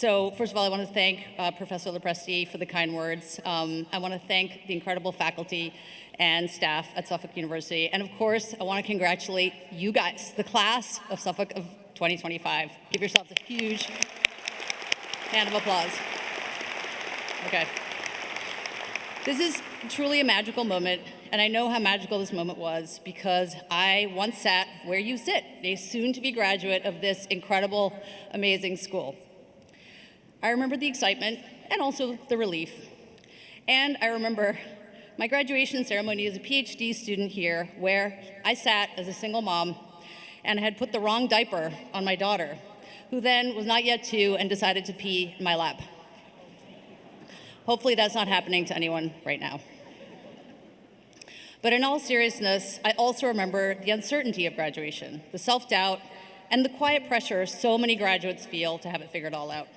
So first of all, I want to thank Professor Lopresti for the kind words. I want to thank the incredible faculty and staff at Suffolk University. And of course, I want to congratulate you guys, the class of Suffolk of 2025. Give yourselves a huge hand of applause. Okay. This is truly a magical moment, and I know how magical this moment was because I once sat where you sit, a soon-to-be graduate of this incredible, amazing school. I remember the excitement and also the relief. And I remember my graduation ceremony as a PhD student here, where I sat as a single mom and had put the wrong diaper on my daughter, who then was not yet 2 and decided to pee in my lap. Hopefully that's not happening to anyone right now. But in all seriousness, I also remember the uncertainty of graduation, the self-doubt, and the quiet pressure so many graduates feel to have it figured all out.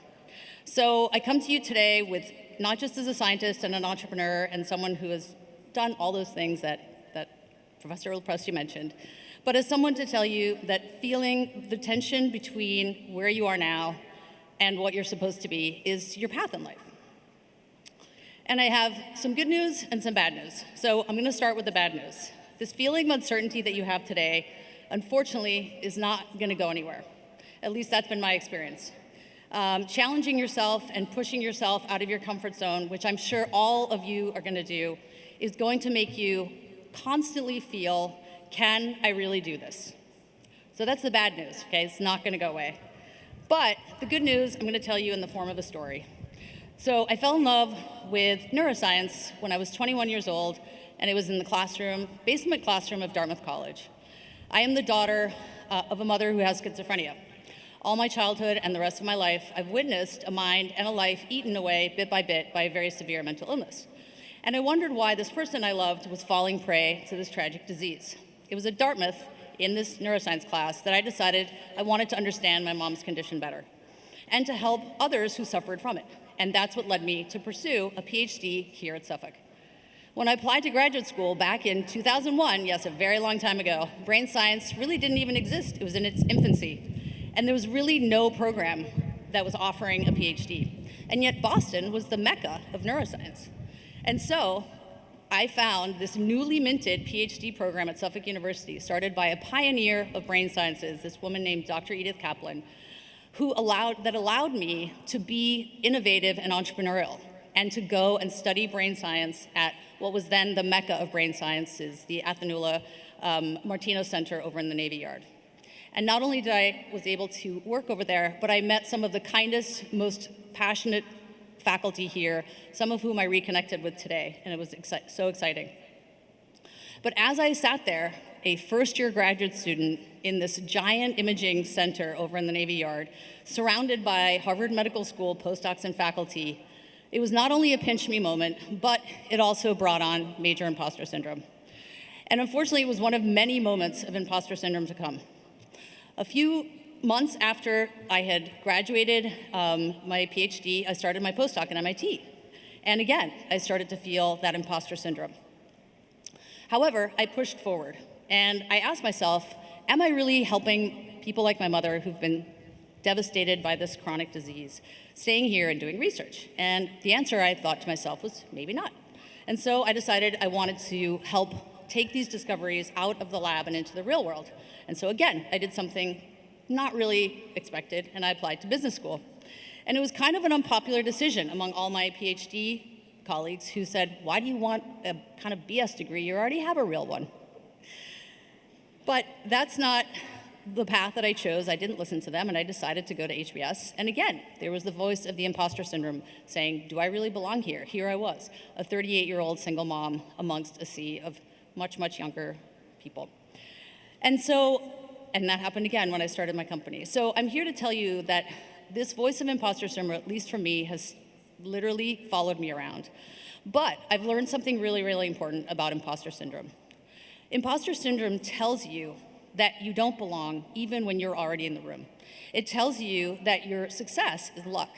So I come to you today with not just as a scientist and an entrepreneur and someone who has done all those things that Professor Lopresti mentioned, but as someone to tell you that feeling the tension between where you are now and what you're supposed to be is your path in life. And I have some good news and some bad news. So I'm going to start with the bad news. This feeling of uncertainty that you have today, unfortunately, is not going to go anywhere. At least that's been my experience. Challenging yourself and pushing yourself out of your comfort zone, which I'm sure all of you are going to do, is going to make you constantly feel, can I really do this? So that's the bad news, okay? It's not going to go away. But the good news I'm going to tell you in the form of a story. So I fell in love with neuroscience when I was 21 years old, and it was in the basement classroom of Dartmouth College. I am the daughter of a mother who has schizophrenia. All my childhood and the rest of my life, I've witnessed a mind and a life eaten away bit by a very severe mental illness. And I wondered why this person I loved was falling prey to this tragic disease. It was at Dartmouth, in this neuroscience class, that I decided I wanted to understand my mom's condition better and to help others who suffered from it. And that's what led me to pursue a PhD here at Suffolk. When I applied to graduate school back in 2001, yes, a very long time ago, brain science really didn't even exist. It was in its infancy. And there was really no program that was offering a PhD. And yet Boston was the mecca of neuroscience. And so I found this newly minted PhD program at Suffolk University, started by a pioneer of brain sciences, this woman named Dr. Edith Kaplan, that allowed me to be innovative and entrepreneurial and to go and study brain science at what was then the mecca of brain sciences, the Athenula Martino Center over in the Navy Yard. And not only was able to work over there, but I met some of the kindest, most passionate faculty here, some of whom I reconnected with today, and it was so exciting. But as I sat there, a first-year graduate student in this giant imaging center over in the Navy Yard, surrounded by Harvard Medical School postdocs and faculty, it was not only a pinch-me moment, but it also brought on major imposter syndrome. And unfortunately, it was one of many moments of imposter syndrome to come. A few months after I had graduated my PhD, I started my postdoc at MIT. And again, I started to feel that imposter syndrome. However, I pushed forward. And I asked myself, am I really helping people like my mother who've been devastated by this chronic disease, staying here and doing research? And the answer, I thought to myself, was maybe not. And so I decided I wanted to help take these discoveries out of the lab and into the real world. And so again, I did something not really expected, and I applied to business school. And it was kind of an unpopular decision among all my PhD colleagues who said, why do you want a kind of BS degree? You already have a real one. But that's not the path that I chose. I didn't listen to them, and I decided to go to HBS. And again, there was the voice of the imposter syndrome saying, do I really belong here? Here I was, a 38-year-old single mom amongst a sea of much, much younger people. And that happened again when I started my company. So I'm here to tell you that this voice of imposter syndrome, at least for me, has literally followed me around. But I've learned something really, really important about imposter syndrome. Imposter syndrome tells you that you don't belong even when you're already in the room. It tells you that your success is luck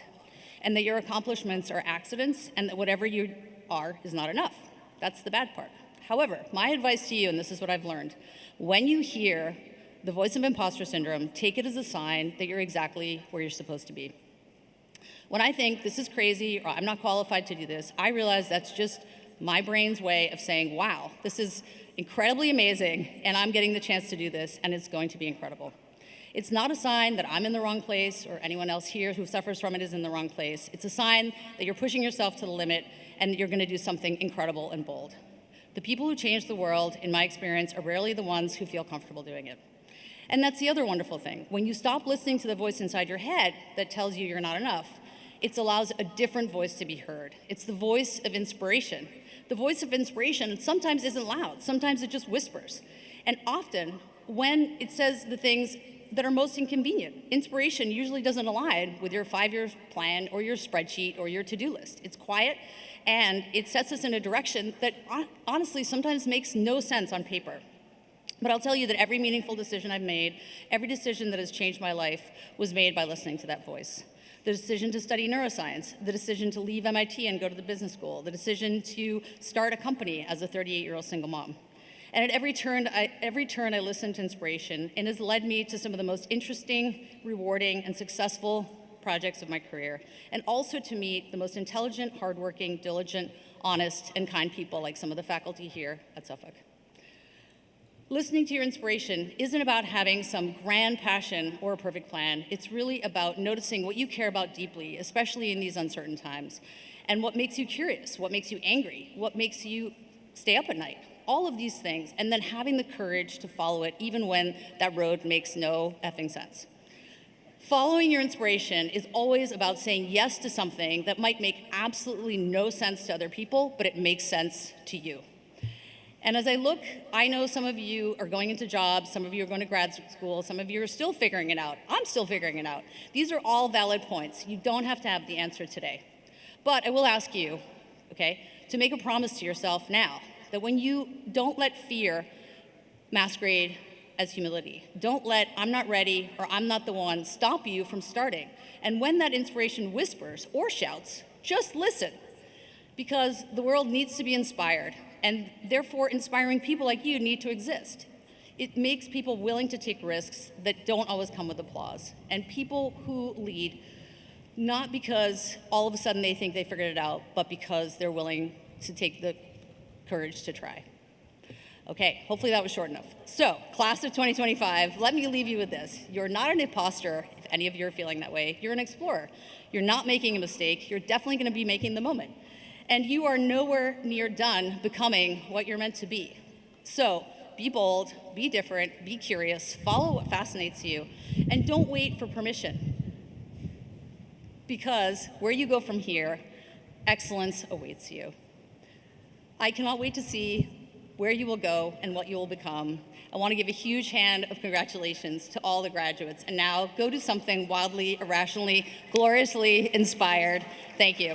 and that your accomplishments are accidents and that whatever you are is not enough. That's the bad part. However, my advice to you, and this is what I've learned, when you hear the voice of imposter syndrome, take it as a sign that you're exactly where you're supposed to be. When I think this is crazy or I'm not qualified to do this, I realize that's just my brain's way of saying, wow, this is incredibly amazing, and I'm getting the chance to do this, and it's going to be incredible. It's not a sign that I'm in the wrong place or anyone else here who suffers from it is in the wrong place. It's a sign that you're pushing yourself to the limit and that you're going to do something incredible and bold. The people who change the world, in my experience, are rarely the ones who feel comfortable doing it. And that's the other wonderful thing. When you stop listening to the voice inside your head that tells you you're not enough, it allows a different voice to be heard. It's the voice of inspiration. The voice of inspiration sometimes isn't loud. Sometimes it just whispers. And often, when it says the things that are most inconvenient, inspiration usually doesn't align with your 5-year plan or your spreadsheet or your to-do list. It's quiet, and it sets us in a direction that honestly sometimes makes no sense on paper. But I'll tell you that every meaningful decision I've made, every decision that has changed my life, was made by listening to that voice. The decision to study neuroscience, the decision to leave MIT and go to the business school, the decision to start a company as a 38-year-old single mom. And at every turn I listened to inspiration, and has led me to some of the most interesting, rewarding, and successful projects of my career, and also to meet the most intelligent, hardworking, diligent, honest, and kind people like some of the faculty here at Suffolk. Listening to your inspiration isn't about having some grand passion or a perfect plan. It's really about noticing what you care about deeply, especially in these uncertain times, and what makes you curious, what makes you angry, what makes you stay up at night, all of these things, and then having the courage to follow it even when that road makes no effing sense. Following your inspiration is always about saying yes to something that might make absolutely no sense to other people, but it makes sense to you. And as I look, I know some of you are going into jobs, some of you are going to grad school, some of you are still figuring it out. I'm still figuring it out. These are all valid points. You don't have to have the answer today. But I will ask you, okay, to make a promise to yourself now that when you don't let fear masquerade as humility, don't let I'm not ready or I'm not the one stop you from starting. And when that inspiration whispers or shouts, just listen, because the world needs to be inspired. And therefore, inspiring people like you need to exist. It makes people willing to take risks that don't always come with applause. And people who lead, not because all of a sudden they think they figured it out, but because they're willing to take the courage to try. Okay, hopefully that was short enough. So, class of 2025, let me leave you with this. You're not an imposter, if any of you are feeling that way. You're an explorer. You're not making a mistake. You're definitely going to be making the moment. And you are nowhere near done becoming what you're meant to be. So be bold, be different, be curious, follow what fascinates you, and don't wait for permission. Because where you go from here, excellence awaits you. I cannot wait to see where you will go and what you will become. I want to give a huge hand of congratulations to all the graduates. And now go do something wildly, irrationally, gloriously inspired. Thank you.